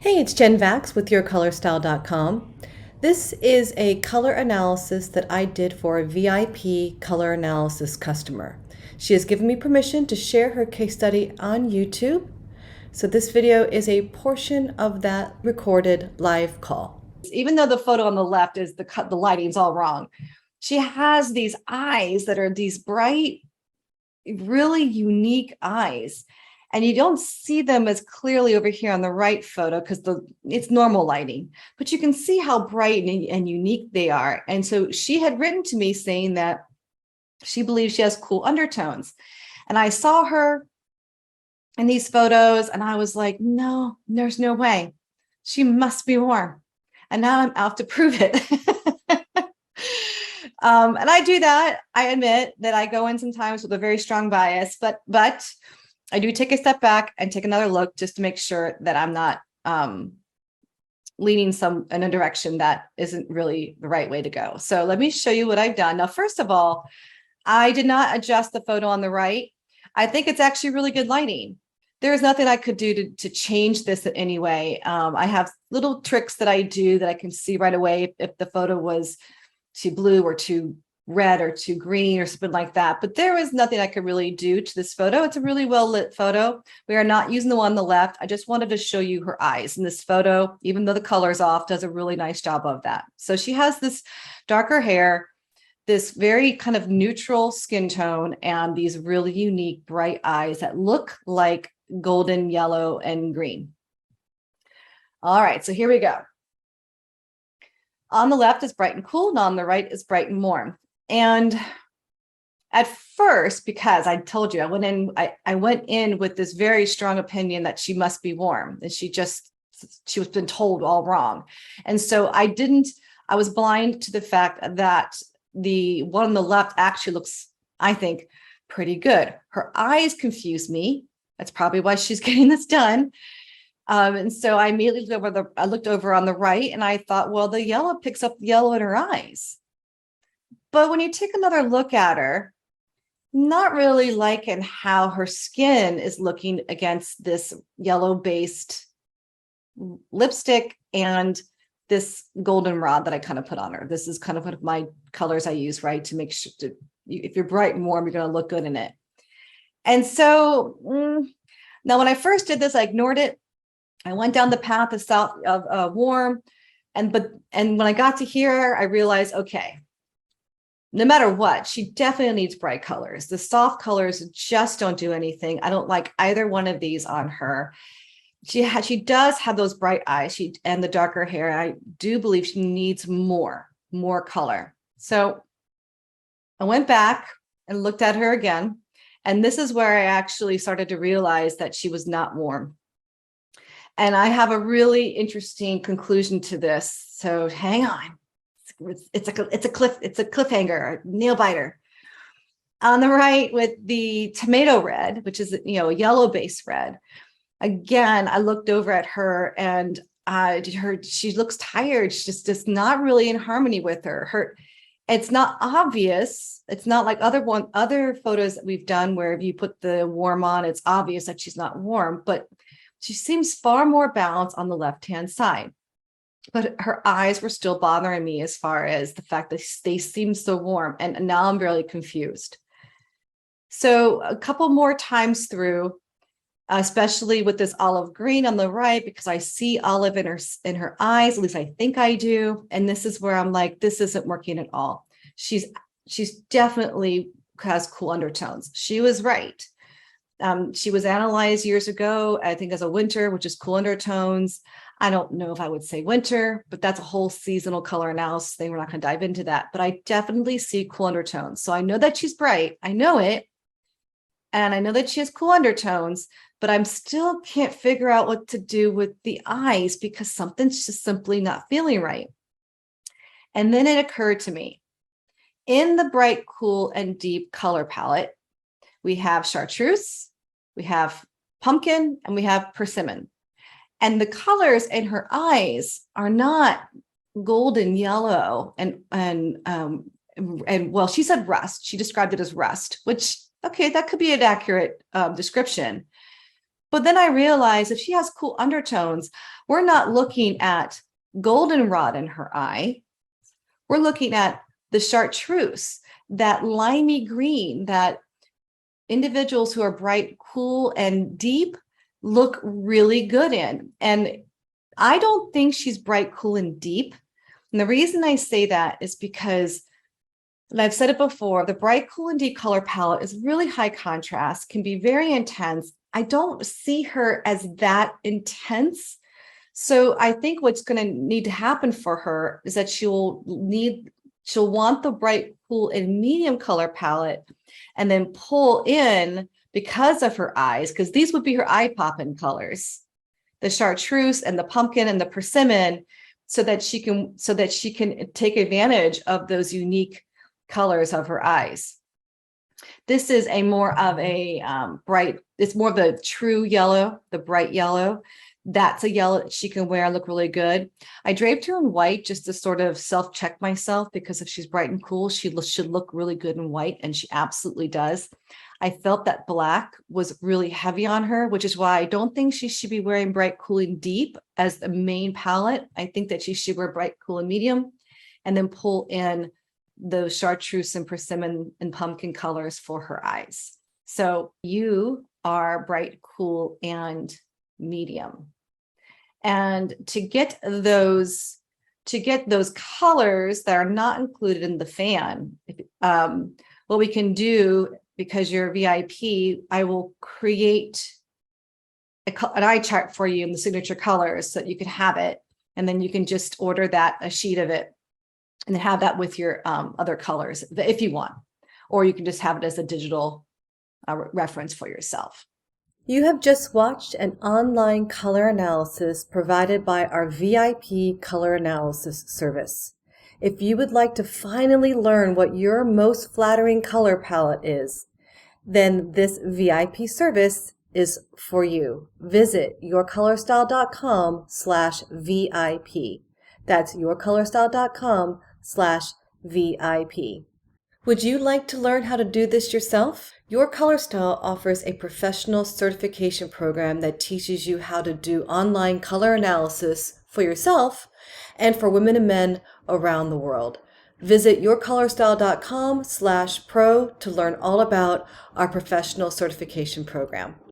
Hey, it's Jen Vax with YourColorStyle.com. This is a color analysis that I did for a VIP color analysis customer. She has given me permission to share her case study on YouTube. So this video is a portion of that recorded live call. Even though the photo on the left is the lighting's all wrong, she has these eyes that are these bright, really unique eyes. And you don't see them as clearly over here on the right photo because it's normal lighting, but you can see how bright and unique they are. And so she had written to me saying that she believes she has cool undertones. And I saw her in these photos and I was like, no, there's no way. She must be warm. And now I'm out to prove it. And I do that. I admit that I go in sometimes with a very strong bias, but I do take a step back and take another look just to make sure that I'm not leaning in a direction that isn't really the right way to go. So let me show you what I've done. Now, first of all, I did not adjust the photo on the right. I think it's actually really good lighting. There's nothing I could do to change this in any way. I have little tricks that I do that I can see right away if the photo was too blue or too red or too green or something like that. But there was nothing I could really do to this photo. It's a really well lit photo. We are not using the one on the left. I just wanted to show you her eyes. And this photo, even though the color's off, does a really nice job of that. So she has this darker hair, this very kind of neutral skin tone, and these really unique bright eyes that look like golden, yellow, and green. All right, so here we go. On the left is bright and cool, and on the right is bright and warm. And at first, because I told you, I went in with this very strong opinion that she must be warm, and she was been told all wrong. And so I was blind to the fact that the one on the left actually looks, I think, pretty good. Her eyes confuse me. That's probably why she's getting this done. And so I immediately looked over on the right and I thought, well, the yellow picks up the yellow in her eyes. But when you take another look at her, not really liking how her skin is looking against this yellow-based lipstick and this goldenrod that I kind of put on her. This is kind of one of my colors I use, right? To make sure if you're bright and warm, you're going to look good in it. And so now when I first did this, I ignored it. I went down the path of warm. And when I got to here, I realized, okay, no matter what, she definitely needs bright colors. The soft colors just don't do anything. I don't like either one of these on her. She does have those bright eyes and the darker hair. I do believe she needs more color. So I went back and looked at her again. And this is where I actually started to realize that she was not warm. And I have a really interesting conclusion to this. So hang on. It's a cliffhanger, a nail biter. On the right with the tomato red, which is, a yellow base red. Again, I looked over at her and she looks tired. She's just not really in harmony with her. It's not obvious. It's not like other photos that we've done where if you put the warm on, it's obvious that she's not warm, but she seems far more balanced on the left-hand side. But her eyes were still bothering me as far as the fact that they seem so warm. And now I'm really confused. So a couple more times through, especially with this olive green on the right, because I see olive in her eyes, at least I think I do. And this is where I'm like, this isn't working at all. She's definitely has cool undertones. She was right. She was analyzed years ago, I think, as a winter, which is cool undertones. I don't know if I would say winter, but that's a whole seasonal color analysis thing. We're not going to dive into that, but I definitely see cool undertones. So I know that she's bright. I know it. And I know that she has cool undertones, but I'm still can't figure out what to do with the eyes because something's just simply not feeling right. And then it occurred to me, in the bright, cool, and deep color palette, we have chartreuse, we have pumpkin, and we have persimmon. And the colors in her eyes are not golden yellow and well, she said rust. She described it as rust, which, okay, that could be an accurate description. But then I realized if she has cool undertones, we're not looking at goldenrod in her eye. We're looking at the chartreuse, that limey green that individuals who are bright, cool, and deep look really good in. And I don't think she's bright, cool, and deep. And the reason I say that is because, and I've said it before, the bright, cool, and deep color palette is really high contrast, can be very intense. I don't see her as that intense. So I think what's going to need to happen for her is that she'll want the bright, cool, and medium color palette, and then pull in, because of her eyes, because these would be her eye popping colors, the chartreuse and the pumpkin and the persimmon, so that she can take advantage of those unique colors of her eyes. This is a more of a bright, it's more of the true yellow, the bright yellow. That's a yellow that she can wear and look really good. I draped her in white just to sort of self-check myself, because if she's bright and cool, she should look really good in white, and she absolutely does. I felt that black was really heavy on her, which is why I don't think she should be wearing bright, cool, and deep as the main palette. I think that she should wear bright, cool, and medium, and then pull in those chartreuse and persimmon and pumpkin colors for her eyes. So you are bright, cool, and medium. And to get those colors that are not included in the fan, what we can do, because you're VIP, I will create an eye chart for you in the signature colors so that you can have it. And then you can just order a sheet of it and have that with your other colors if you want, or you can just have it as a digital reference for yourself. You have just watched an online color analysis provided by our VIP color analysis service. If you would like to finally learn what your most flattering color palette is, then this VIP service is for you. Visit yourcolorstyle.com/VIP. That's yourcolorstyle.com/VIP. Would you like to learn how to do this yourself? Your Color Style offers a professional certification program that teaches you how to do online color analysis for yourself and for women and men around the world. Visit yourcolorstyle.com/pro to learn all about our professional certification program.